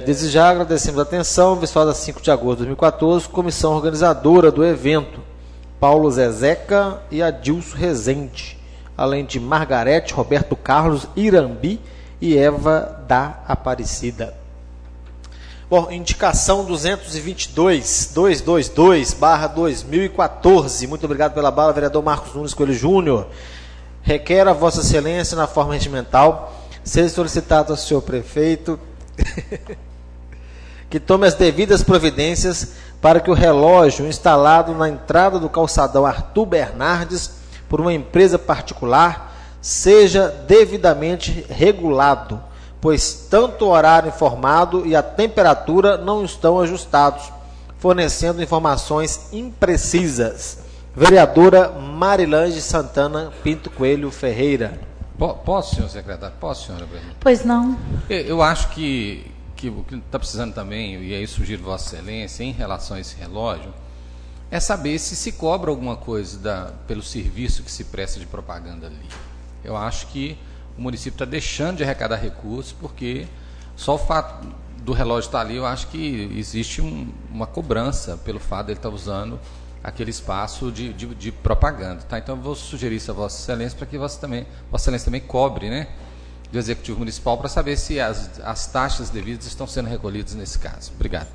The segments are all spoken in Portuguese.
Desde já agradecemos a atenção, vistosa 5 de agosto de 2014, comissão organizadora do evento, Paulo Zezeca e Adilson Rezende, além de Margarete, Roberto Carlos, Irambi e Eva da Aparecida. Bom, indicação 222-2014. Muito obrigado pela bala, vereador Marcos Nunes Coelho Júnior. Requer a Vossa Excelência, na forma regimental, seja solicitado ao senhor prefeito que tome as devidas providências para que o relógio instalado na entrada do calçadão Arthur Bernardes por uma empresa particular seja devidamente regulado, pois tanto o horário informado e a temperatura não estão ajustados, fornecendo informações imprecisas. Vereadora Marilange Santana Pinto Coelho Ferreira. Posso, senhor secretário? Posso, senhora presidente? Pois não. Eu acho que o que está precisando também, e aí sugiro Vossa Excelência, em relação a esse relógio, é saber se cobra alguma coisa pelo serviço que se presta de propaganda ali. Eu acho que o município está deixando de arrecadar recursos, porque só o fato do relógio estar ali, eu acho que existe uma cobrança pelo fato de ele estar usando aquele espaço de propaganda. Tá? Então, eu vou sugerir isso a Vossa Excelência para que Vossa Excelência também cobre, né, do Executivo Municipal, para saber se as taxas devidas estão sendo recolhidas nesse caso. Obrigado.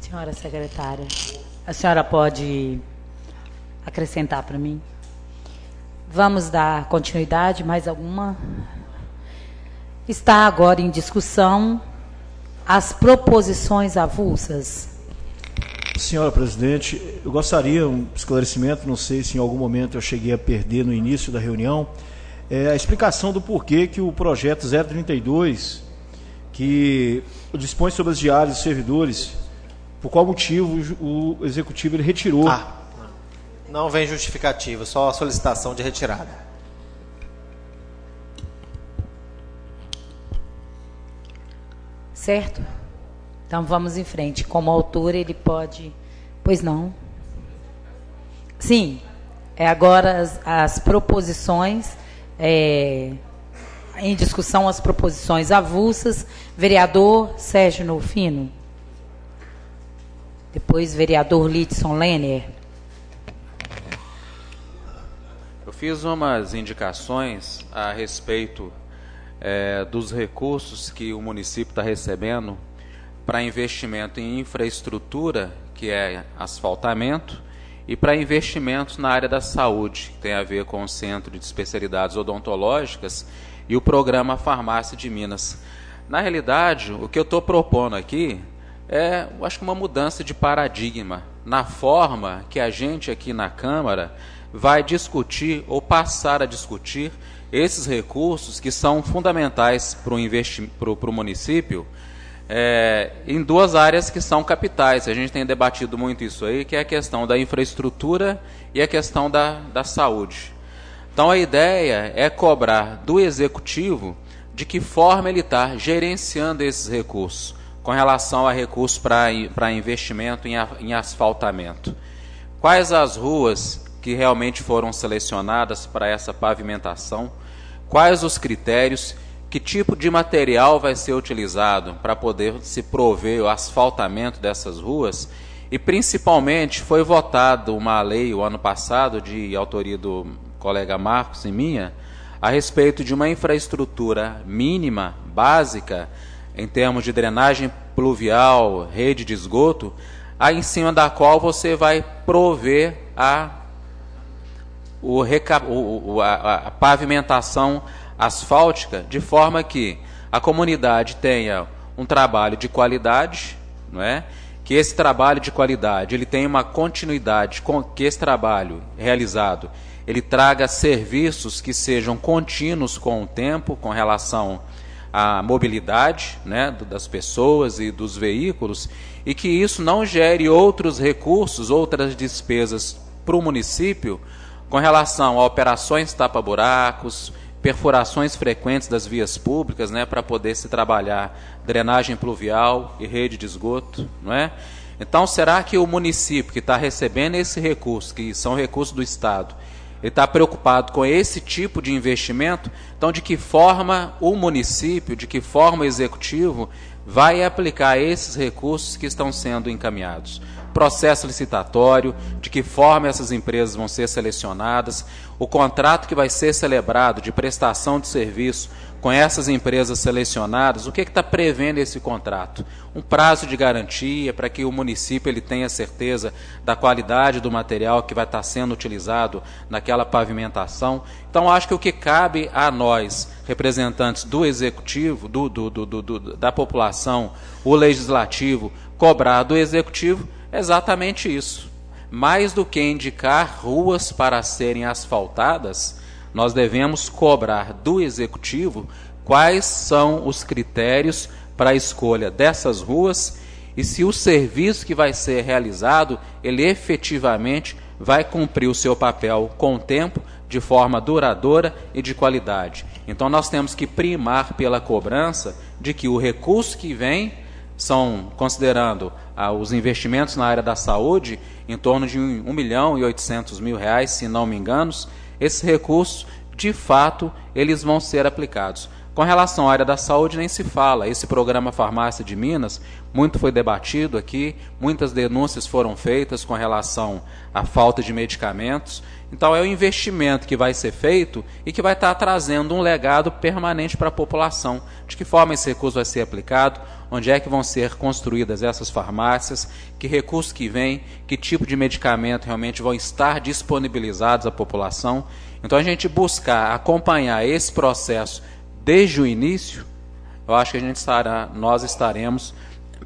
Senhora secretária, a senhora pode acrescentar para mim? Vamos dar continuidade, mais alguma? Está agora em discussão as proposições avulsas. Senhora presidente, eu gostaria um esclarecimento, não sei se em algum momento eu cheguei a perder no início da reunião, a explicação do porquê que o projeto 032, que dispõe sobre as diárias dos servidores, por qual motivo o Executivo ele retirou. Não vem justificativa, só a solicitação de retirada. Certo? Então, vamos em frente. Como autor, ele pode... Pois não. Sim. Agora as proposições... em discussão as proposições avulsas. Vereador Sérgio Nolfino. Depois, vereador Lidson Lenner. Eu fiz umas indicações a respeito dos recursos que o município está recebendo para investimento em infraestrutura, que é asfaltamento, e para investimentos na área da saúde, que tem a ver com o Centro de Especialidades Odontológicas e o programa Farmácia de Minas. Na realidade, o que eu estou propondo aqui eu acho que uma mudança de paradigma na forma que a gente aqui na Câmara vai discutir ou passar a discutir esses recursos que são fundamentais para o município, em duas áreas que são capitais. A gente tem debatido muito isso aí, que é a questão da infraestrutura e a questão da saúde. Então, a ideia é cobrar do Executivo de que forma ele está gerenciando esses recursos, com relação a recursos para investimento em asfaltamento. Quais as ruas que realmente foram selecionadas para essa pavimentação? Quais os critérios? Que tipo de material vai ser utilizado para poder se prover o asfaltamento dessas ruas? E, principalmente, foi votada uma lei o ano passado, de autoria do colega Marcos e minha, a respeito de uma infraestrutura mínima, básica, em termos de drenagem pluvial, rede de esgoto, em cima da qual você vai prover a pavimentação asfáltica, de forma que a comunidade tenha um trabalho de qualidade, não é? Que esse trabalho de qualidade ele tenha uma continuidade, que esse trabalho realizado ele traga serviços que sejam contínuos com o tempo, com relação à mobilidade, né, das pessoas e dos veículos, e que isso não gere outros recursos, outras despesas para o município, com relação a operações tapa-buracos, perfurações frequentes das vias públicas, né, para poder se trabalhar drenagem pluvial e rede de esgoto, não é? Então, será que o município que está recebendo esse recurso, que são recursos do Estado, ele está preocupado com esse tipo de investimento? Então, de que forma o município, de que forma o Executivo vai aplicar esses recursos que estão sendo encaminhados. Processo licitatório, de que forma essas empresas vão ser selecionadas, o contrato que vai ser celebrado de prestação de serviço com essas empresas selecionadas, o que está prevendo esse contrato? Um prazo de garantia para que o município ele tenha certeza da qualidade do material que vai estar sendo utilizado naquela pavimentação. Então, acho que o que cabe a nós, representantes do executivo, da população, o legislativo, cobrar do executivo é exatamente isso. Mais do que indicar ruas para serem asfaltadas, nós devemos cobrar do executivo quais são os critérios para a escolha dessas ruas e se o serviço que vai ser realizado, ele efetivamente vai cumprir o seu papel com o tempo, de forma duradoura e de qualidade. Então nós temos que primar pela cobrança de que o recurso que vem são, considerando os investimentos na área da saúde, em torno de R$1.800.000, se não me engano, esses recursos, de fato, eles vão ser aplicados. Com relação à área da saúde, nem se fala. Esse programa Farmácia de Minas, muito foi debatido aqui, muitas denúncias foram feitas com relação à falta de medicamentos. Então, é o investimento que vai ser feito e que vai estar trazendo um legado permanente para a população. De que forma esse recurso vai ser aplicado, onde é que vão ser construídas essas farmácias, que recursos que vêm, que tipo de medicamento realmente vão estar disponibilizados à população. Então, a gente buscar acompanhar esse processo desde o início, eu acho que nós estaremos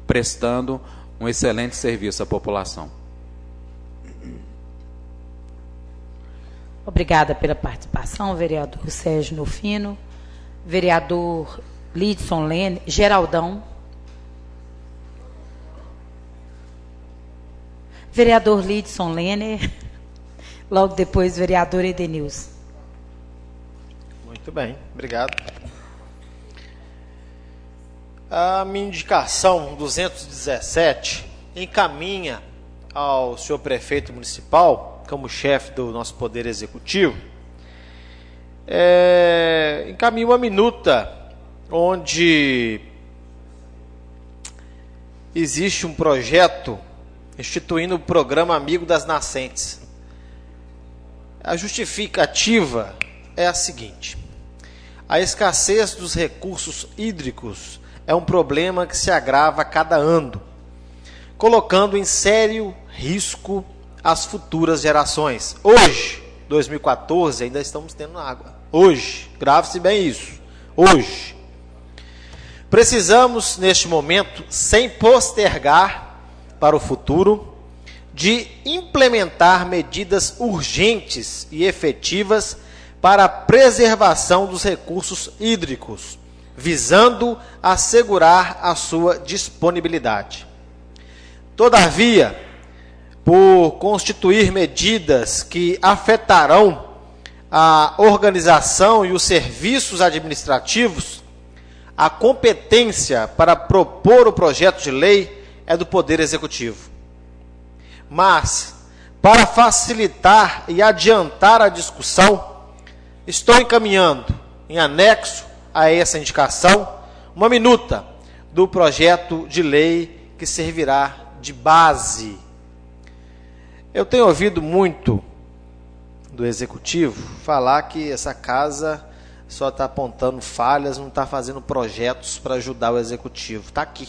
prestando um excelente serviço à população. Obrigada pela participação, vereador Sérgio Nufino, vereador Lidson Lene, Geraldão, vereador Lidson Lene, logo depois vereador Edenilson. Muito bem, obrigado. A minha indicação 217 encaminha ao senhor prefeito municipal, como chefe do nosso Poder Executivo, encaminha uma minuta onde existe um projeto instituindo o programa Amigo das Nascentes. A justificativa é a seguinte: a escassez dos recursos hídricos é um problema que se agrava a cada ano, colocando em sério risco as futuras gerações. Hoje, 2014, ainda estamos tendo água. Hoje, grave-se bem isso. Hoje. Precisamos, neste momento, sem postergar para o futuro, de implementar medidas urgentes e efetivas para a preservação dos recursos hídricos, visando assegurar a sua disponibilidade. Todavia, por constituir medidas que afetarão a organização e os serviços administrativos, a competência para propor o projeto de lei é do Poder Executivo. Mas, para facilitar e adiantar a discussão, estou encaminhando, em anexo a essa indicação, uma minuta do projeto de lei que servirá de base. Eu tenho ouvido muito do Executivo falar que essa casa só está apontando falhas, não está fazendo projetos para ajudar o Executivo. Está aqui.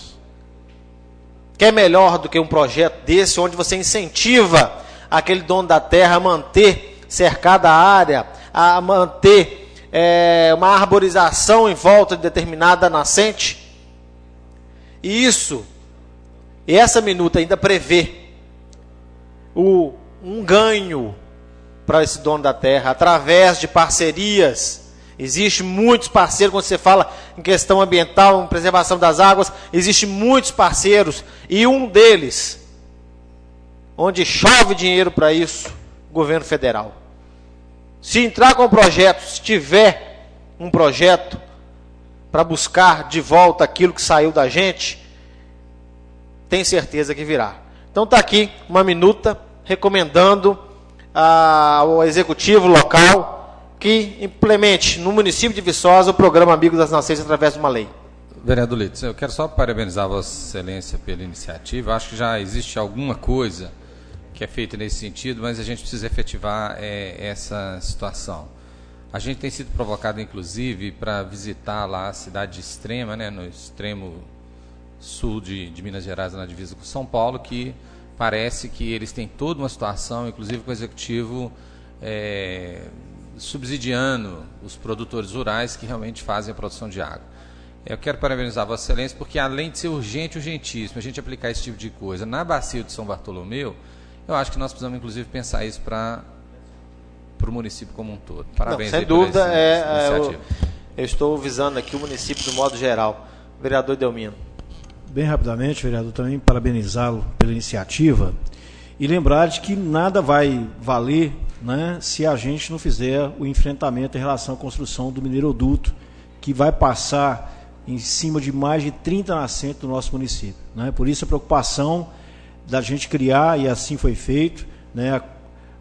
Que é melhor do que um projeto desse, onde você incentiva aquele dono da terra a manter cercada a área, a manter uma arborização em volta de determinada nascente? E essa minuta ainda prevê um ganho para esse dono da terra, através de parcerias. Existem muitos parceiros, quando você fala em questão ambiental, em preservação das águas, existem muitos parceiros, e um deles, onde chove dinheiro para isso, o governo federal. Se entrar com projeto, se tiver um projeto para buscar de volta aquilo que saiu da gente, tem certeza que virá. Então está aqui uma minuta recomendando ao executivo local que implemente no município de Viçosa o programa Amigo das Nascentes através de uma lei. Vereador Leite, eu quero só parabenizar a Vossa Excelência pela iniciativa. Acho que já existe alguma coisa que é feita nesse sentido, mas a gente precisa efetivar essa situação. A gente tem sido provocado, inclusive, para visitar lá a cidade de Extrema, né, no extremo sul de Minas Gerais, na divisa com São Paulo, que parece que eles têm toda uma situação, inclusive com o executivo subsidiando os produtores rurais que realmente fazem a produção de água. Eu quero parabenizar a Vossa Excelência, porque além de ser urgente, urgentíssimo, a gente aplicar esse tipo de coisa na bacia de São Bartolomeu, eu acho que nós precisamos, inclusive, pensar isso para o município como um todo. Parabéns. Não, sem dúvida, eu estou visando aqui o município do modo geral. Vereador Delmino. Bem rapidamente, vereador, também parabenizá-lo pela iniciativa e lembrar de que nada vai valer, né, se a gente não fizer o enfrentamento em relação à construção do mineiroduto, que vai passar em cima de mais de 30 nascentes do nosso município, né? Por isso a preocupação da gente criar, e assim foi feito, né, a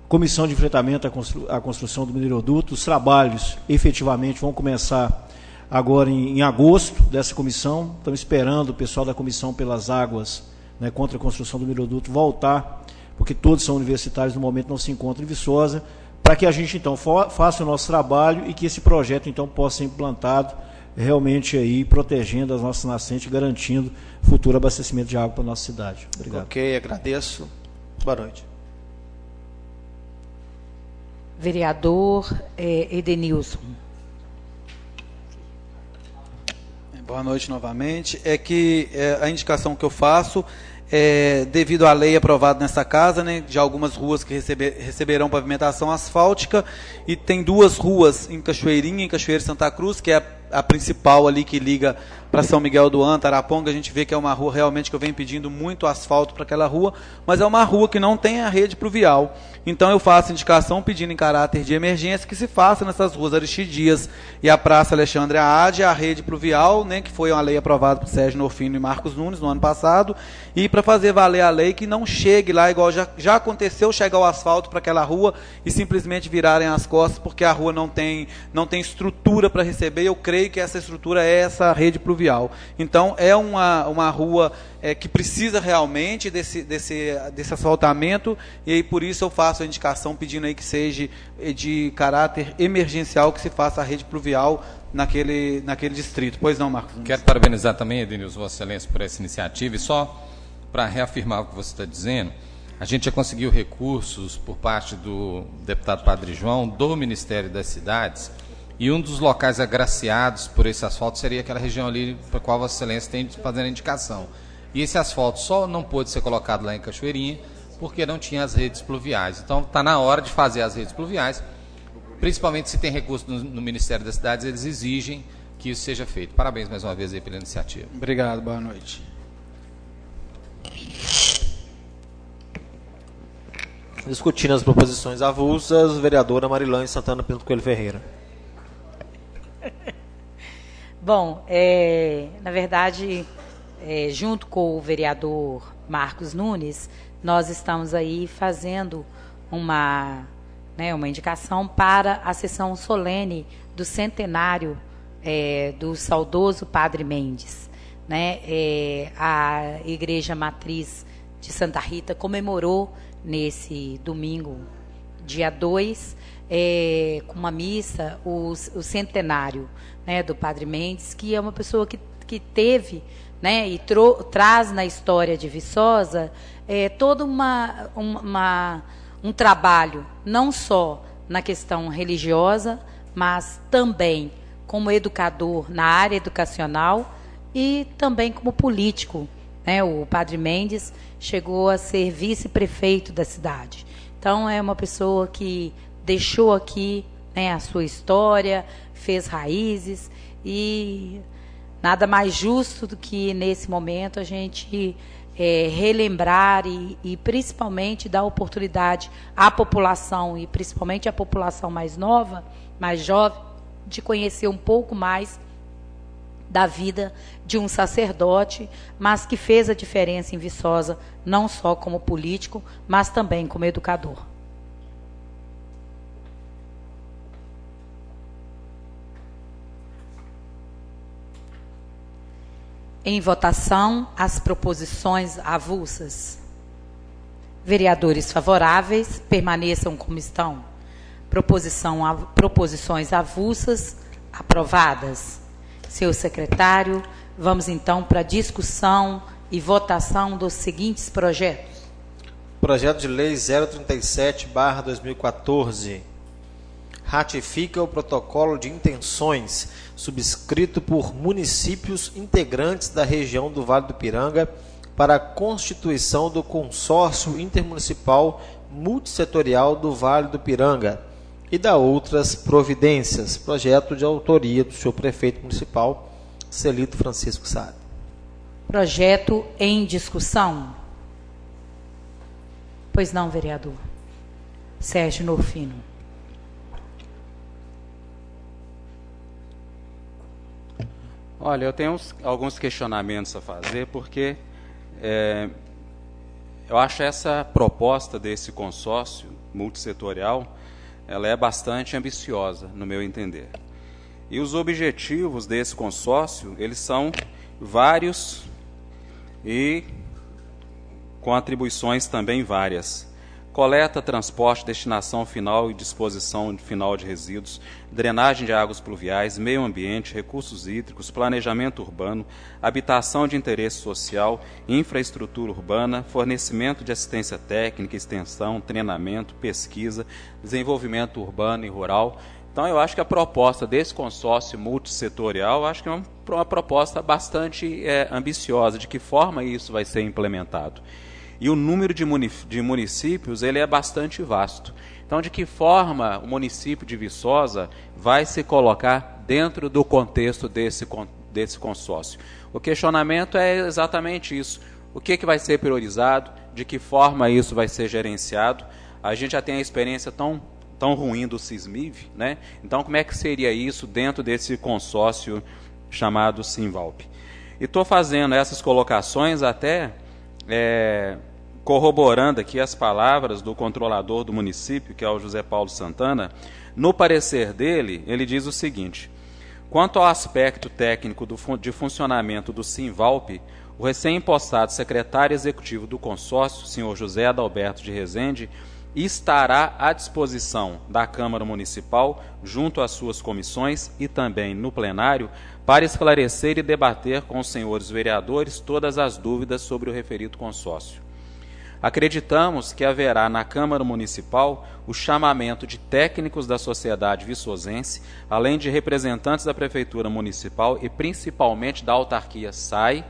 comissão de enfrentamento à construção do mineiroduto. Os trabalhos efetivamente vão começar agora em agosto dessa comissão. Estamos esperando o pessoal da Comissão pelas Águas, né, contra a construção do mineiroduto voltar, porque todos são universitários, no momento não se encontram em Viçosa, para que a gente então faça o nosso trabalho e que esse projeto então possa ser implantado realmente aí, protegendo as nossas nascentes, garantindo futuro abastecimento de água para a nossa cidade. Obrigado. Ok, agradeço. Boa noite. Vereador Edenilson. Boa noite novamente. É que a indicação que eu faço é devido à lei aprovada nessa casa, né, de algumas ruas que receberão pavimentação asfáltica, e tem duas ruas em Cachoeirinha, em Cachoeira e Santa Cruz, que é a principal ali que liga para São Miguel do Anta, Araponga. A gente vê que é uma rua realmente que eu venho pedindo muito asfalto para aquela rua, mas é uma rua que não tem a rede pluvial. Então eu faço indicação pedindo em caráter de emergência que se faça nessas ruas Aristides Dias e a Praça Alexandre Haade a rede pluvial, né, que foi uma lei aprovada por Sérgio Norfino e Marcos Nunes no ano passado, e para fazer valer a lei que não chegue lá, igual já aconteceu, chegar o asfalto para aquela rua e simplesmente virarem as costas porque a rua não tem estrutura para receber. Eu creio que essa estrutura é essa rede pluvial. Então é uma rua que precisa realmente desse asfaltamento, e aí por isso eu faço a indicação pedindo aí que seja de caráter emergencial, que se faça a rede pluvial naquele distrito. Pois não, Marcos? Quero parabenizar também, Edenilson, Vossa Excelência, por essa iniciativa, e só para reafirmar o que você está dizendo, a gente já conseguiu recursos por parte do deputado Padre João, do Ministério das Cidades, e um dos locais agraciados por esse asfalto seria aquela região ali para a qual Vossa Excelência tem fazendo a indicação. E esse asfalto só não pôde ser colocado lá em Cachoeirinha porque não tinha as redes pluviais. Então está na hora de fazer as redes pluviais, principalmente se tem recurso no Ministério das Cidades, eles exigem que isso seja feito. Parabéns mais uma vez aí pela iniciativa. Obrigado, boa noite. Discutindo as proposições avulsas, vereadora Marilane Santana Pinto Coelho Ferreira. Bom, na verdade, junto com o vereador Marcos Nunes, nós estamos aí fazendo uma indicação para a sessão solene do centenário do saudoso Padre Mendes. Né? A Igreja Matriz de Santa Rita comemorou nesse domingo, dia 2, com uma missa, o centenário, né, do Padre Mendes, que é uma pessoa que teve, né, e traz na história de Viçosa todo um trabalho, não só na questão religiosa, mas também como educador na área educacional e também como político. Né? O Padre Mendes chegou a ser vice-prefeito da cidade. Então, é uma pessoa que deixou aqui, né, a sua história, fez raízes, e nada mais justo do que, nesse momento, a gente relembrar e principalmente dar oportunidade à população, e principalmente à população mais nova, mais jovem, de conhecer um pouco mais da vida de um sacerdote, mas que fez a diferença em Viçosa, não só como político, mas também como educador. Em votação, as proposições avulsas. Vereadores favoráveis, permaneçam como estão. Proposições avulsas, aprovadas. Senhor secretário, vamos então para a discussão e votação dos seguintes projetos. Projeto de Lei 037/2014. Ratifica o protocolo de intenções subscrito por municípios integrantes da região do Vale do Piranga para a constituição do Consórcio Intermunicipal Multissetorial do Vale do Piranga e da outras providências. Projeto de autoria do senhor prefeito municipal, Celito Francisco Sade. Projeto em discussão. Pois não, vereador. Sérgio Norfino. Olha, eu tenho alguns questionamentos a fazer, porque eu acho essa proposta desse consórcio multissetorial, ela é bastante ambiciosa, no meu entender. E os objetivos desse consórcio, eles são vários e com atribuições também várias. Coleta, transporte, destinação final e disposição final de resíduos, drenagem de águas pluviais, meio ambiente, recursos hídricos, planejamento urbano, habitação de interesse social, infraestrutura urbana, fornecimento de assistência técnica, extensão, treinamento, pesquisa, desenvolvimento urbano e rural. Então, eu acho que a proposta desse consórcio multissetorial, eu acho que é uma proposta bastante ambiciosa. De que forma isso vai ser implementado? E o número de municípios ele é bastante vasto. Então, de que forma o município de Viçosa vai se colocar dentro do contexto desse consórcio? O questionamento é exatamente isso. O que vai ser priorizado? De que forma isso vai ser gerenciado? A gente já tem a experiência tão ruim do Sismiv, né? Então, como é que seria isso dentro desse consórcio chamado Simvalp? E estou fazendo essas colocações até corroborando aqui as palavras do controlador do município, que é o José Paulo Santana. No parecer dele, ele diz o seguinte: quanto ao aspecto técnico de funcionamento do Simvalp, o recém-impostado secretário executivo do consórcio, senhor José Adalberto de Rezende, estará à disposição da Câmara Municipal, junto às suas comissões e também no plenário, para esclarecer e debater com os senhores vereadores todas as dúvidas sobre o referido consórcio. Acreditamos que haverá na Câmara Municipal o chamamento de técnicos da sociedade viçosense, além de representantes da Prefeitura Municipal e principalmente da autarquia SAI,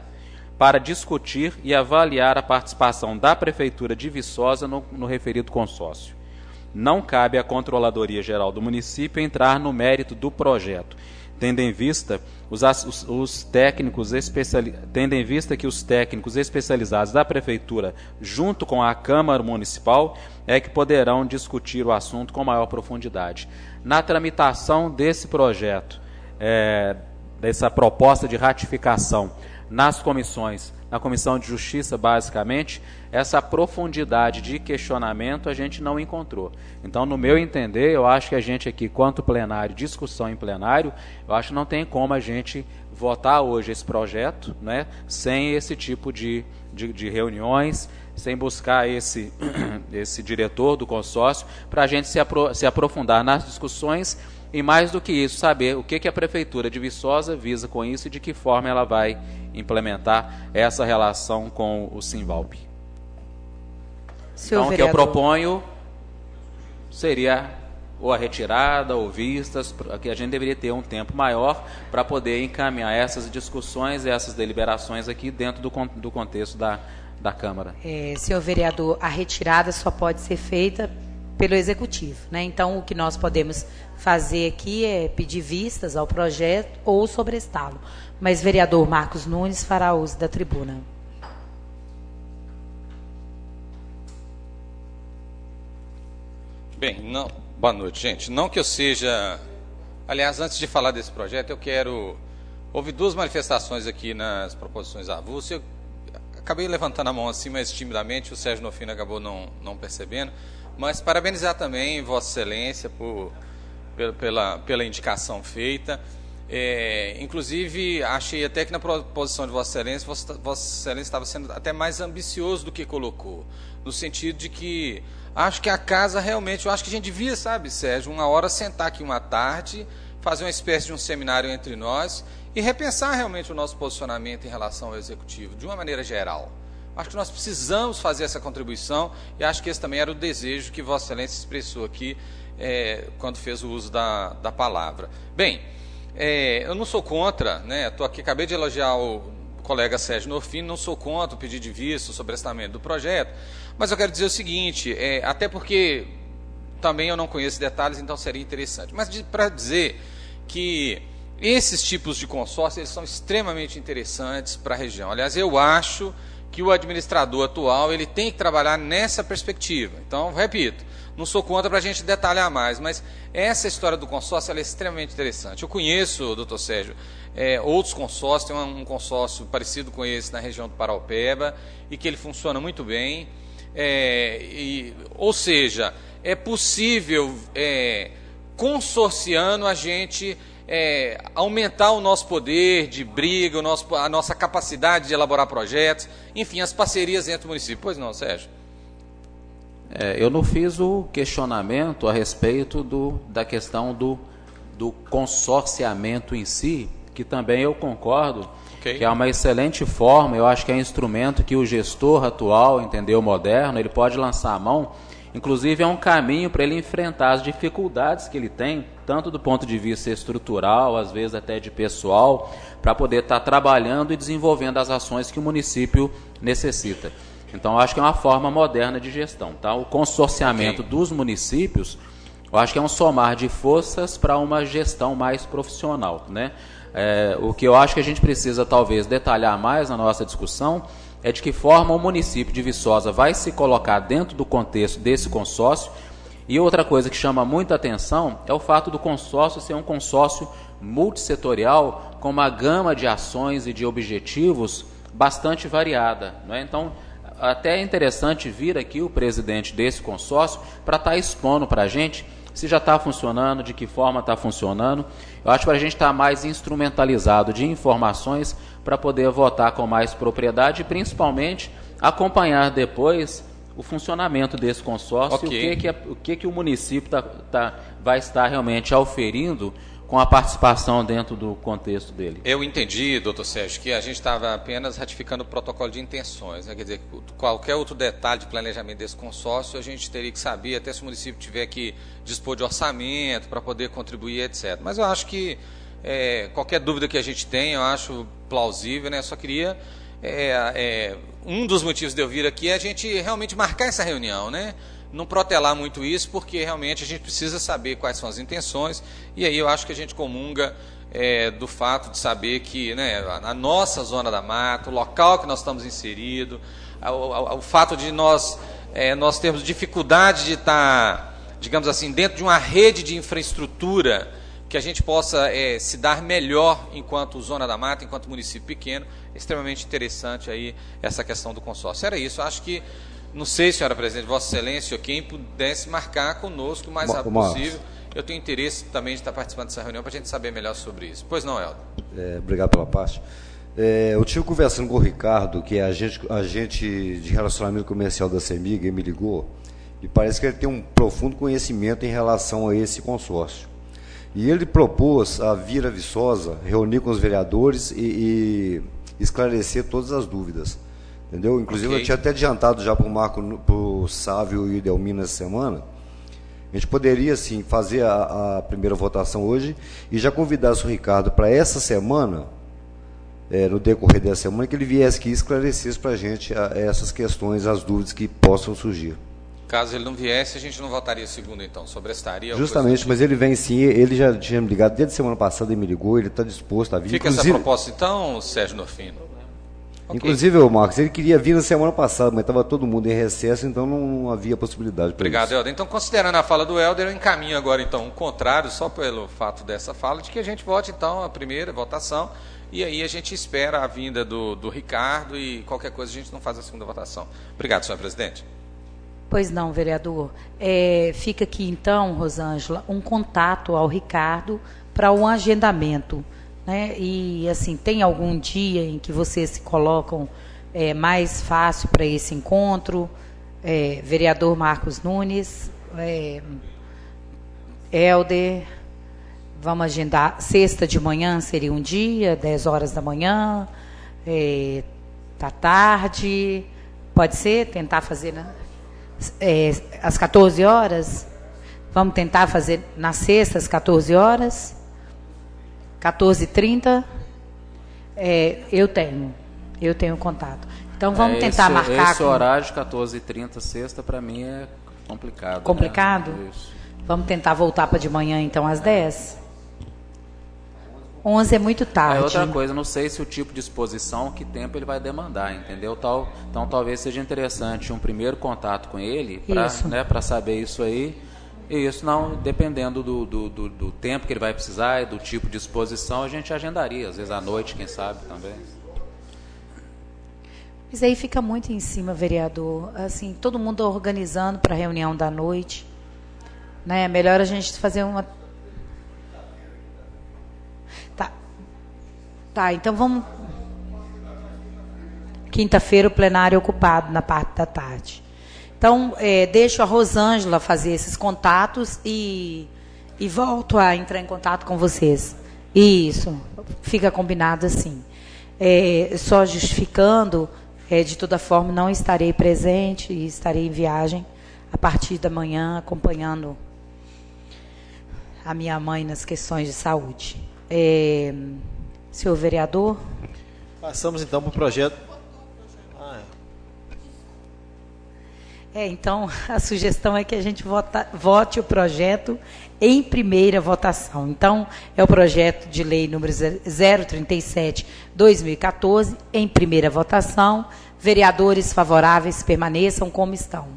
para discutir e avaliar a participação da Prefeitura de Viçosa no referido consórcio. Não cabe à Controladoria Geral do município entrar no mérito do projeto, tendo em vista que os técnicos especializados da Prefeitura, junto com a Câmara Municipal, é que poderão discutir o assunto com maior profundidade. Na tramitação desse projeto, dessa proposta de ratificação, nas comissões, na Comissão de Justiça, basicamente, essa profundidade de questionamento a gente não encontrou. Então, no meu entender, eu acho que a gente aqui, quanto plenário, discussão em plenário, eu acho que não tem como a gente votar hoje esse projeto, né, sem esse tipo de reuniões, sem buscar esse diretor do consórcio, para a gente se aprofundar nas discussões e, mais do que isso, saber o que a Prefeitura de Viçosa visa com isso e de que forma ela vai implementar essa relação com o Simvalp. Então, o que eu proponho seria ou a retirada ou vistas, que a gente deveria ter um tempo maior para poder encaminhar essas discussões e essas deliberações aqui dentro do contexto da Câmara. Senhor vereador, a retirada só pode ser feita pelo Executivo, né? Então, o que nós podemos fazer aqui é pedir vistas ao projeto ou sobrestá-lo. Mas vereador Marcos Nunes fará uso da tribuna. Bem, boa noite, gente. Não que eu seja... Aliás, antes de falar desse projeto, eu quero... Houve duas manifestações aqui nas proposições avulsas. Eu acabei levantando a mão assim, mas timidamente, o Sérgio Norfino acabou não percebendo. Mas parabenizar também Vossa Excelência pela indicação feita. Inclusive, achei até que na proposição de Vossa Excelência estava sendo até mais ambicioso do que colocou, no sentido de que acho que a casa realmente, eu acho que a gente devia, sabe, Sérgio, uma hora sentar aqui uma tarde, fazer uma espécie de um seminário entre nós e repensar realmente o nosso posicionamento em relação ao Executivo, de uma maneira geral. Acho que nós precisamos fazer essa contribuição e acho que esse também era o desejo que Vossa Excelência expressou aqui quando fez o uso da palavra. Bem, eu não sou contra, né? Estou aqui, acabei de elogiar o colega Sérgio Norfino, não sou contra o pedido de vista, o sobrestamento do projeto, mas eu quero dizer o seguinte, até porque também eu não conheço detalhes, então seria interessante, mas para dizer que esses tipos de consórcio eles são extremamente interessantes para a região. Aliás, eu acho que o administrador atual ele tem que trabalhar nessa perspectiva. Então, repito, não sou contra para a gente detalhar mais, mas essa história do consórcio ela é extremamente interessante. Eu conheço, doutor Sérgio, outros consórcios, tem um consórcio parecido com esse na região do Paraupeba, e que ele funciona muito bem. Ou seja, é possível, consorciando, a gente aumentar o nosso poder de briga, a nossa capacidade de elaborar projetos, enfim, as parcerias entre o município. Pois não, Sérgio? Eu não fiz o questionamento a respeito da questão do consorciamento em si, que também eu concordo, que é uma excelente forma, eu acho que é um instrumento que o gestor atual, entendeu, moderno, ele pode lançar a mão, inclusive é um caminho para ele enfrentar as dificuldades que ele tem, tanto do ponto de vista estrutural, às vezes até de pessoal, para poder estar trabalhando e desenvolvendo as ações que o município necessita. Então, eu acho que é uma forma moderna de gestão. Tá? O consorciamento dos municípios, eu acho que é um somar de forças para uma gestão mais profissional. Né? O que eu acho que a gente precisa, talvez, detalhar mais na nossa discussão é de que forma o município de Viçosa vai se colocar dentro do contexto desse consórcio. E outra coisa que chama muita atenção é o fato do consórcio ser um consórcio multissetorial com uma gama de ações e de objetivos bastante variada. Não é? Então, até é interessante vir aqui o presidente desse consórcio para estar expondo para a gente se já está funcionando, de que forma está funcionando. Eu acho que para a gente estar mais instrumentalizado de informações para poder votar com mais propriedade e principalmente acompanhar depois o funcionamento desse consórcio e o que o município vai estar realmente auferindo com a participação dentro do contexto dele. Eu entendi, doutor Sérgio, que a gente estava apenas ratificando o protocolo de intenções, né? Quer dizer, qualquer outro detalhe de planejamento desse consórcio, a gente teria que saber, até se o município tiver que dispor de orçamento para poder contribuir, etc. Mas eu acho que qualquer dúvida que a gente tenha, eu acho plausível, né? Eu só queria... um dos motivos de eu vir aqui é a gente realmente marcar essa reunião, né? Não protelar muito isso, porque realmente a gente precisa saber quais são as intenções, e aí eu acho que a gente comunga do fato de saber que, né, a nossa zona da mata, o local que nós estamos inseridos, o fato de nós termos dificuldade de estar, digamos assim, dentro de uma rede de infraestrutura que a gente possa se dar melhor enquanto zona da mata, enquanto município pequeno. É extremamente interessante aí essa questão do consórcio. Era isso, acho que, não sei, senhora presidente, Vossa Excelência, ou quem pudesse marcar conosco o mais rápido possível. Eu tenho interesse também de estar participando dessa reunião para a gente saber melhor sobre isso. Pois não, Helder? Obrigado pela parte. Eu tive conversando com o Ricardo, que é agente de relacionamento comercial da CEMIG, ele me ligou, e parece que ele tem um profundo conhecimento em relação a esse consórcio. E ele propôs a vir a Viçosa, reunir com os vereadores e esclarecer todas as dúvidas. Entendeu? Inclusive, eu tinha até adiantado já para o Marco, para o Sávio e o Delmino essa semana. A gente poderia, sim, fazer a primeira votação hoje e já convidar o Ricardo para essa semana, no decorrer dessa semana, que ele viesse aqui e esclarecesse para a gente essas questões, as dúvidas que possam surgir. Caso ele não viesse, a gente não votaria segundo, então, sobrestaria? Justamente, mas ele vem sim, ele já tinha me ligado, desde a semana passada ele me ligou, ele está disposto a vir. Fica essa proposta, então, Sérgio Norfino? Okay. Inclusive, Marcos, ele queria vir na semana passada, mas estava todo mundo em recesso, então não havia possibilidade. Obrigado, Helder. Então, considerando a fala do Helder, eu encaminho agora, então, o contrário, só pelo fato dessa fala, de que a gente vote, então, a primeira votação, e aí a gente espera a vinda do Ricardo e qualquer coisa a gente não faz a segunda votação. Obrigado, senhor presidente. Pois não, vereador. Fica aqui, então, Rosângela, um contato ao Ricardo para um agendamento, né? E assim, tem algum dia em que vocês se colocam mais fácil para esse encontro? Vereador Marcos Nunes, Helder, vamos agendar sexta de manhã, seria um dia, 10 horas da manhã, da tarde, pode ser? Tentar fazer, né? Às 14 horas? Vamos tentar fazer na sexta, às 14 horas? 14h30? Eu tenho contato. Então, vamos tentar marcar. Esse horário de 14h30, sexta, para mim é complicado. Complicado? Né? Isso. Vamos tentar voltar para de manhã, então, às 10? 11 é muito tarde. Outra coisa, não sei se o tipo de exposição, que tempo ele vai demandar, entendeu? Então, talvez seja interessante um primeiro contato com ele, para saber isso aí. E isso, não, dependendo do tempo que ele vai precisar e do tipo de exposição, a gente agendaria, às vezes à noite, quem sabe, também. Mas aí fica muito em cima, vereador. Assim, todo mundo organizando para a reunião da noite. Né? Melhor a gente fazer uma... Tá, então vamos... Quinta-feira o plenário é ocupado na parte da tarde. Então, deixo a Rosângela fazer esses contatos e volto a entrar em contato com vocês. Isso, fica combinado assim. Só justificando, de toda forma, não estarei presente e estarei em viagem a partir da manhã, acompanhando a minha mãe nas questões de saúde. Senhor vereador? Passamos, então, para o projeto... Então, a sugestão é que a gente vote o projeto em primeira votação. Então, é o projeto de lei número 037/2014, em primeira votação. Vereadores favoráveis permaneçam como estão.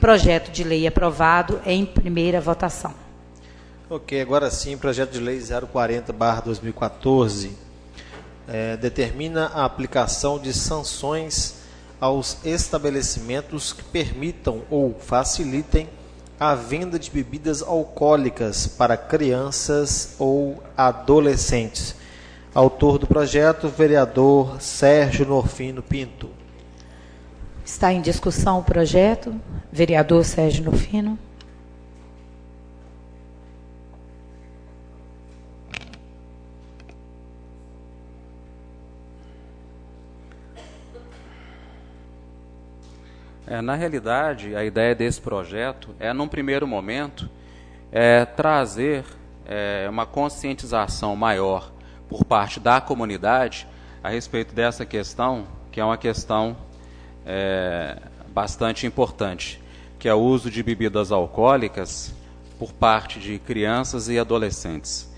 Projeto de lei aprovado em primeira votação. Ok, agora sim, projeto de lei 040/2014 determina a aplicação de sanções aos estabelecimentos que permitam ou facilitem a venda de bebidas alcoólicas para crianças ou adolescentes. Autor do projeto, vereador Sérgio Norfino Pinto. Está em discussão o projeto, vereador Sérgio Norfino. Na realidade, a ideia desse projeto num primeiro momento, trazer uma conscientização maior por parte da comunidade a respeito dessa questão, que é uma questão bastante importante, que é o uso de bebidas alcoólicas por parte de crianças e adolescentes.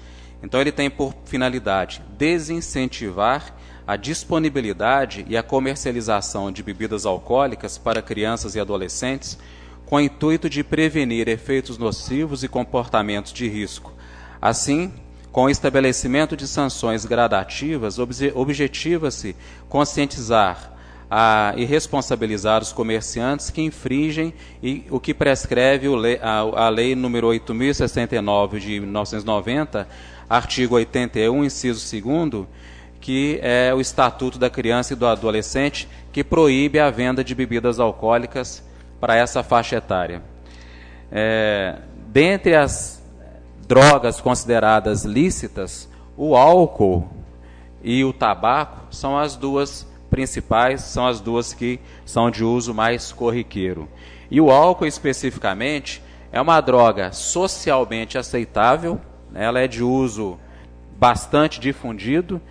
Então, ele tem por finalidade desincentivar a disponibilidade e a comercialização de bebidas alcoólicas para crianças e adolescentes, com o intuito de prevenir efeitos nocivos e comportamentos de risco. Assim, com o estabelecimento de sanções gradativas, objetiva-se conscientizar e responsabilizar os comerciantes que infringem o que prescreve a Lei nº 8.069 de 1990, artigo 81, inciso 2º, que é o Estatuto da Criança e do Adolescente, que proíbe a venda de bebidas alcoólicas para essa faixa etária. Dentre as drogas consideradas lícitas, o álcool e o tabaco são as duas principais, são as duas que são de uso mais corriqueiro. E o álcool, especificamente, é uma droga socialmente aceitável, ela é de uso bastante difundido,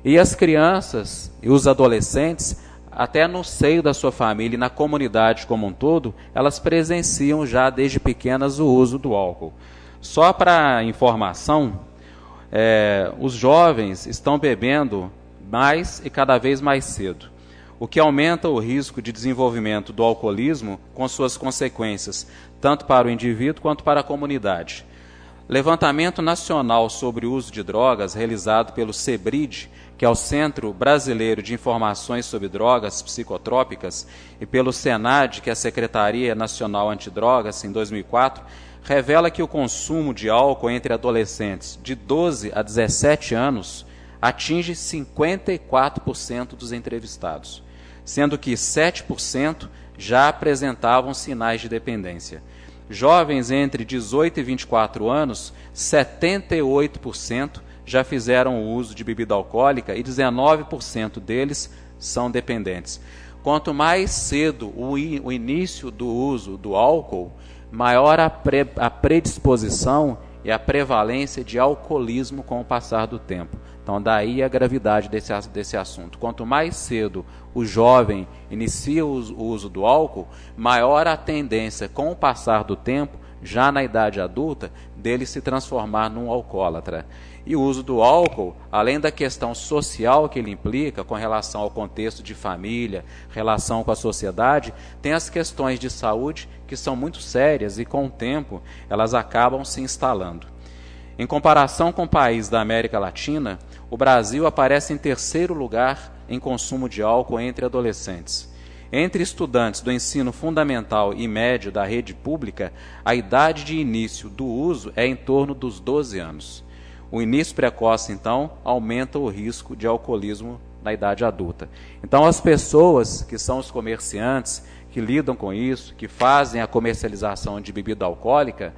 e as crianças e os adolescentes, até no seio da sua família e na comunidade como um todo, elas presenciam já desde pequenas o uso do álcool. Só para informação, os jovens estão bebendo mais e cada vez mais cedo, o que aumenta o risco de desenvolvimento do alcoolismo com suas consequências, tanto para o indivíduo quanto para a comunidade. Levantamento nacional sobre o uso de drogas, realizado pelo CEBRID, que é o Centro Brasileiro de Informações sobre Drogas Psicotrópicas, e pelo SENAD, que é a Secretaria Nacional Antidrogas, em 2004, revela que o consumo de álcool entre adolescentes de 12 a 17 anos atinge 54% dos entrevistados, sendo que 7% já apresentavam sinais de dependência. Jovens entre 18 e 24 anos, 78% já fizeram uso de bebida alcoólica e 19% deles são dependentes. Quanto mais cedo o início do uso do álcool, maior a predisposição e a prevalência de alcoolismo com o passar do tempo. Então, daí a gravidade desse assunto. Quanto mais cedo o jovem inicia o uso do álcool, maior a tendência, com o passar do tempo, já na idade adulta, dele se transformar num alcoólatra. E o uso do álcool, além da questão social que ele implica, com relação ao contexto de família, relação com a sociedade, tem as questões de saúde que são muito sérias e, com o tempo, elas acabam se instalando. Em comparação com países da América Latina, o Brasil aparece em terceiro lugar em consumo de álcool entre adolescentes. Entre estudantes do ensino fundamental e médio da rede pública, a idade de início do uso é em torno dos 12 anos. O início precoce, então, aumenta o risco de alcoolismo na idade adulta. Então, as pessoas que são os comerciantes, que lidam com isso, que fazem a comercialização de bebida alcoólica,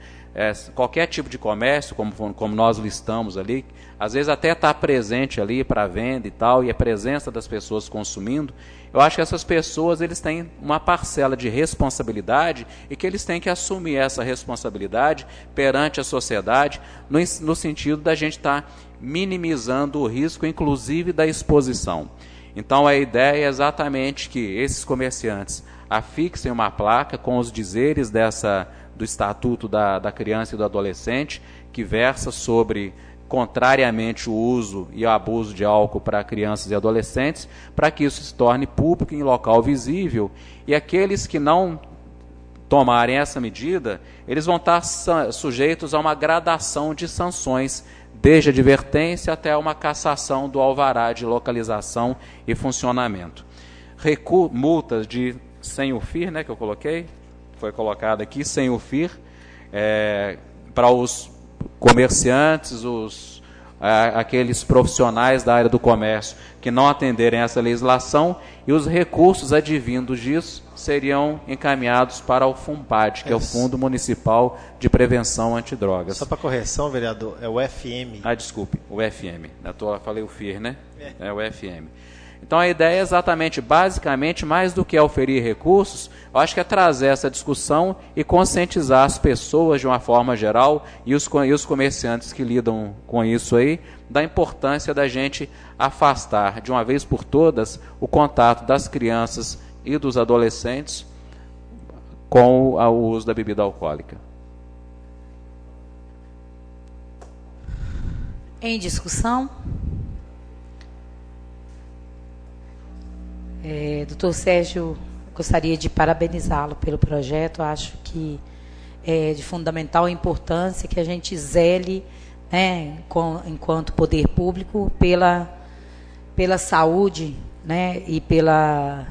qualquer tipo de comércio, como nós listamos ali, às vezes até está presente ali para venda e tal, e a presença das pessoas consumindo, eu acho que essas pessoas eles têm uma parcela de responsabilidade e que eles têm que assumir essa responsabilidade perante a sociedade, no sentido da gente estar minimizando o risco, inclusive da exposição. Então a ideia é exatamente que esses comerciantes afixem uma placa com os dizeres do Estatuto da Criança e do Adolescente, que versa sobre, contrariamente, o uso e o abuso de álcool para crianças e adolescentes, para que isso se torne público em local visível, e aqueles que não tomarem essa medida, eles vão estar sujeitos a uma gradação de sanções, desde advertência até uma cassação do alvará de localização e funcionamento. Multas sem o FIR, né, que eu coloquei, foi colocado aqui, sem o FIR, para os comerciantes, aqueles profissionais da área do comércio que não atenderem essa legislação, e os recursos advindos disso seriam encaminhados para o FUNPAD, que é o Fundo Municipal de Prevenção Antidrogas. Só para correção, vereador, é o FM. Desculpe, o FM. Eu falei o FIR, né? É o FM. Então a ideia é exatamente, basicamente, mais do que oferir recursos, eu acho que é trazer essa discussão e conscientizar as pessoas de uma forma geral e os comerciantes que lidam com isso aí, da importância da gente afastar de uma vez por todas o contato das crianças e dos adolescentes com o uso da bebida alcoólica. Em discussão? Doutor Sérgio, gostaria de parabenizá-lo pelo projeto. Acho que é de fundamental importância que a gente zele, né, enquanto poder público, pela saúde, né, e pela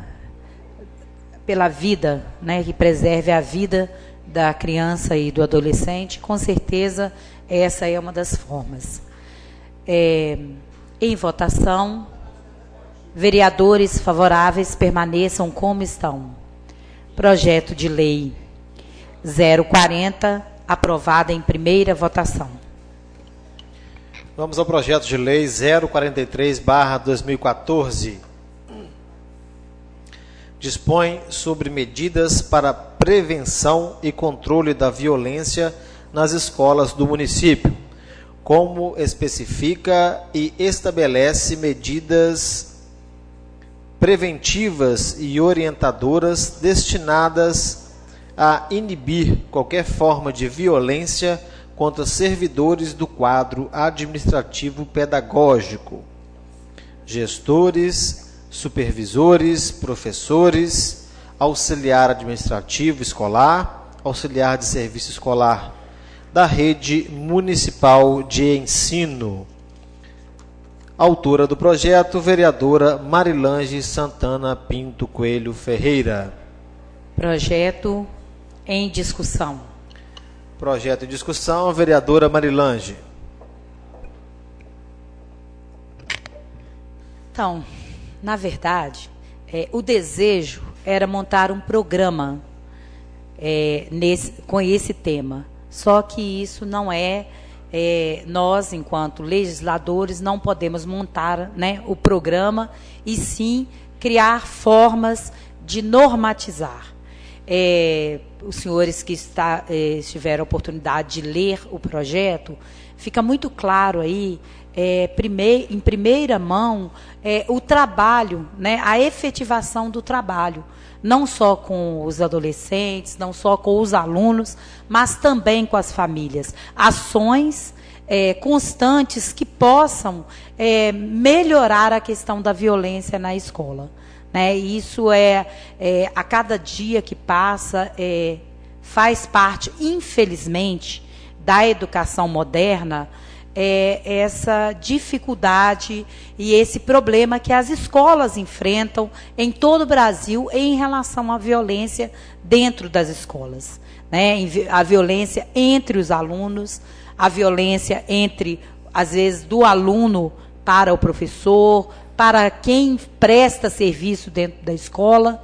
vida, né, que preserve a vida da criança e do adolescente. Com certeza, essa é uma das formas. Em votação, vereadores favoráveis permaneçam como estão. Projeto de lei 040, aprovado em primeira votação. Vamos ao projeto de lei 043/2014. Dispõe sobre medidas para prevenção e controle da violência nas escolas do município, como especifica e estabelece medidas preventivas e orientadoras destinadas a inibir qualquer forma de violência contra servidores do quadro administrativo pedagógico, gestores, supervisores, professores, auxiliar administrativo escolar, auxiliar de serviço escolar da rede municipal de ensino. Autora do projeto, vereadora Marilange Santana Pinto Coelho Ferreira. Projeto em discussão. Projeto em discussão, vereadora Marilange. Então, na verdade, o desejo era montar um programa com esse tema. Só que isso não nós, enquanto legisladores, não podemos montar, né, o programa e sim criar formas de normatizar. Os senhores que tiveram a oportunidade de ler o projeto, fica muito claro aí, em primeira mão, o trabalho, né, a efetivação do trabalho, não só com os adolescentes, não só com os alunos, mas também com as famílias. Ações constantes que possam melhorar a questão da violência na escola. Né? Isso a cada dia que passa, faz parte, infelizmente, da educação moderna, essa dificuldade e esse problema que as escolas enfrentam em todo o Brasil em relação à violência dentro das escolas. Né? A violência entre os alunos, a violência às vezes, do aluno para o professor, para quem presta serviço dentro da escola.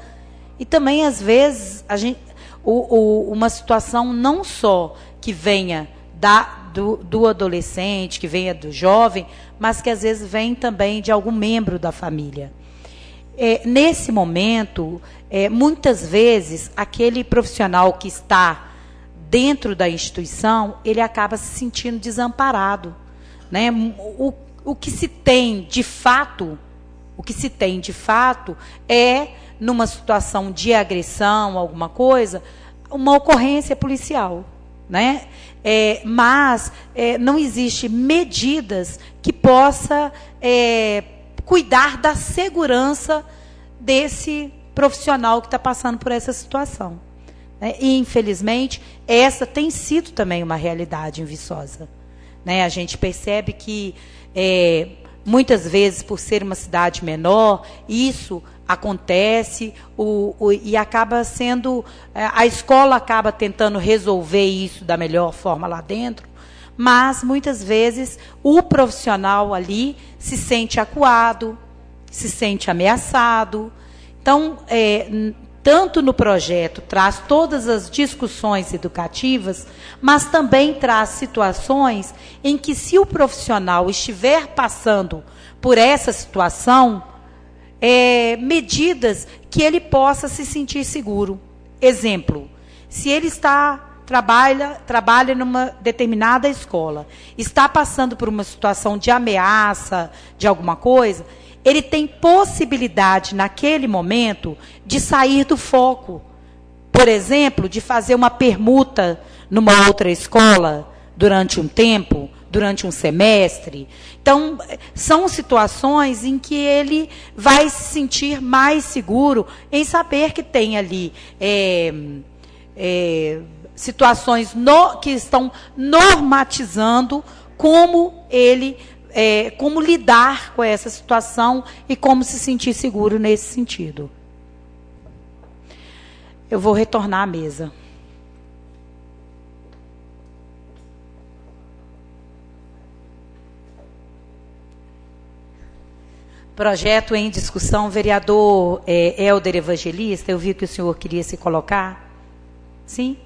E também, às vezes, uma situação não só que venha do adolescente, que venha do jovem, mas que às vezes vem também de algum membro da família. Nesse momento, muitas vezes, aquele profissional que está dentro da instituição, ele acaba se sentindo desamparado. Né? O que se tem de fato é, numa situação de agressão, alguma coisa, uma ocorrência policial. Né? Mas não existe medidas que possa cuidar da segurança desse profissional que está passando por essa situação. Né? E, infelizmente, essa tem sido também uma realidade em Viçosa. Né? A gente percebe que, muitas vezes, por ser uma cidade menor, isso acontece e acaba sendo... A escola acaba tentando resolver isso da melhor forma lá dentro, mas, muitas vezes, o profissional ali se sente acuado, se sente ameaçado. Então, tanto no projeto traz todas as discussões educativas, mas também traz situações em que, se o profissional estiver passando por essa situação, medidas que ele possa se sentir seguro. Exemplo, se ele trabalha numa determinada escola, está passando por uma situação de ameaça, de alguma coisa, ele tem possibilidade, naquele momento, de sair do foco. Por exemplo, de fazer uma permuta numa outra escola durante um tempo, durante um semestre. Então, são situações em que ele vai se sentir mais seguro em saber que tem ali situações que estão normatizando como lidar com essa situação e como se sentir seguro nesse sentido. Eu vou retornar à mesa. Projeto em discussão, vereador Helder Evangelista, eu vi que o senhor queria se colocar. Sim?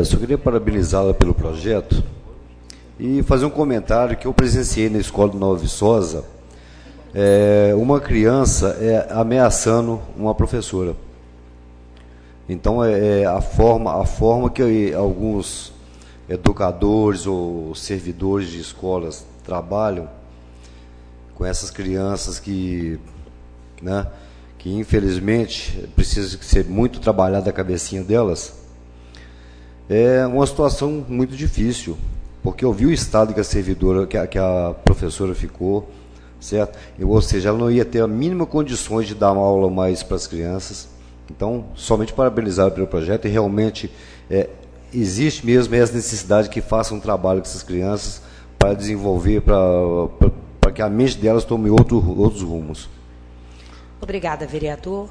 Só queria parabenizá-la pelo projeto e fazer um comentário que eu presenciei na escola de Nova Viçosa, uma criança ameaçando uma professora. Então, a forma que alguns educadores ou servidores de escolas trabalham com essas crianças que infelizmente precisa ser muito trabalhada a cabecinha delas, é uma situação muito difícil, porque eu vi o estado que a servidora, que a professora ficou, certo? Ou seja, ela não ia ter a mínima condições de dar uma aula mais para as crianças. Então, somente parabenizar pelo projeto, e realmente existe mesmo essa necessidade que faça um trabalho com essas crianças para desenvolver, para que a mente delas tome outros rumos. Obrigada, vereador.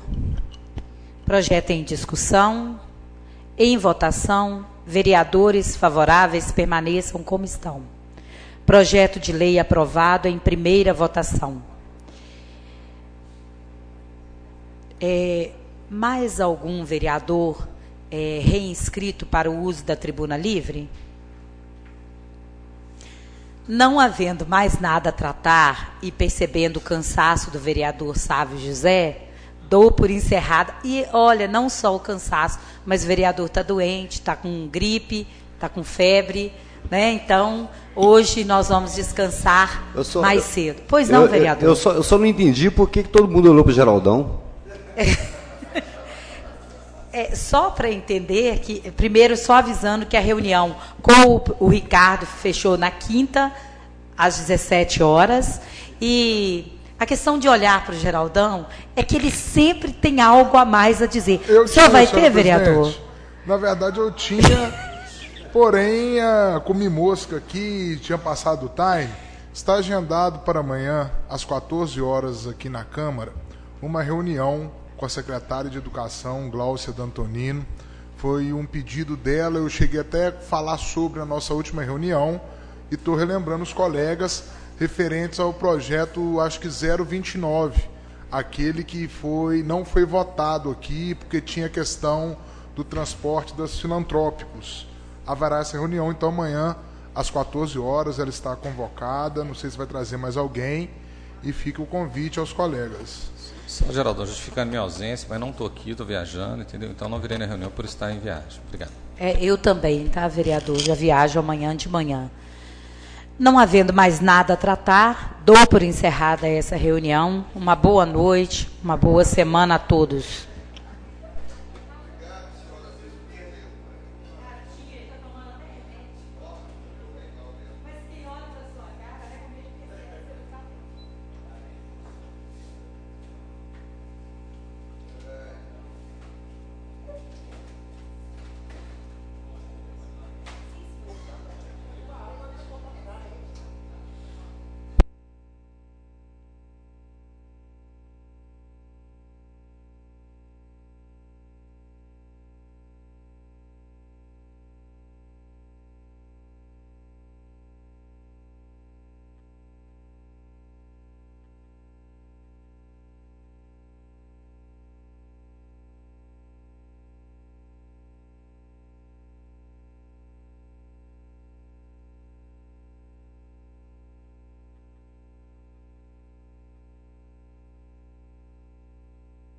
Projeto em discussão. Em votação, vereadores favoráveis permaneçam como estão. Projeto de lei aprovado em primeira votação. Mais algum vereador reinscrito para o uso da tribuna livre? Não havendo mais nada a tratar e percebendo o cansaço do vereador Sávio José, dou por encerrada. E olha, não só o cansaço, mas o vereador está doente, está com gripe, está com febre, né? Então, hoje nós vamos descansar mais cedo. Pois não, vereador? Eu só não entendi por que todo mundo olhou para o Geraldão. Só para entender que, primeiro, só avisando que a reunião com o Ricardo fechou na quinta, às 17 horas, e a questão de olhar para o Geraldão é que ele sempre tem algo a mais a dizer. O senhor vai ter, vereador? Na verdade, eu tinha, porém, comi mosca aqui, tinha passado o time. Está agendado para amanhã, às 14 horas, aqui na Câmara, uma reunião com a secretária de Educação, Gláucia D'Antonino. Foi um pedido dela, eu cheguei até a falar sobre a nossa última reunião e estou relembrando os colegas referentes ao projeto, acho que 029, aquele que não foi votado aqui porque tinha questão do transporte dos filantrópicos. Haverá essa reunião, então amanhã, às 14 horas, ela está convocada, não sei se vai trazer mais alguém, e fica o convite aos colegas. Só, Geraldão, justificando minha ausência, mas não estou aqui, estou viajando, entendeu? Então não virei na reunião por estar em viagem. Obrigado. Eu também, tá, vereador? Já viajo amanhã de manhã. Não havendo mais nada a tratar, dou por encerrada essa reunião. Uma boa noite, uma boa semana a todos.